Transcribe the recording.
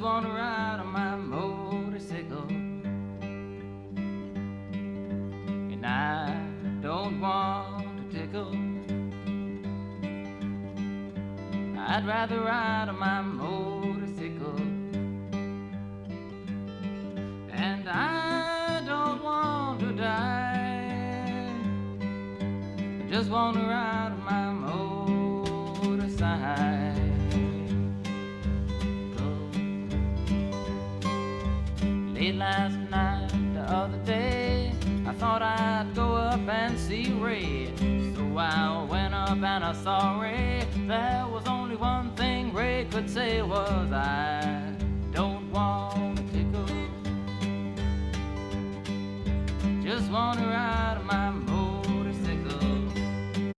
wanna ride on my motorcycle, and I don't want to tickle. I'd rather ride on my motorcycle, and I don't want to die. I just want to ride on my motorcycle. Late last night, the other day, I thought I'd go up and see Ray. So I went up and I saw Ray. There was only one thing Ray could say was, I don't want to tickle, just want to ride my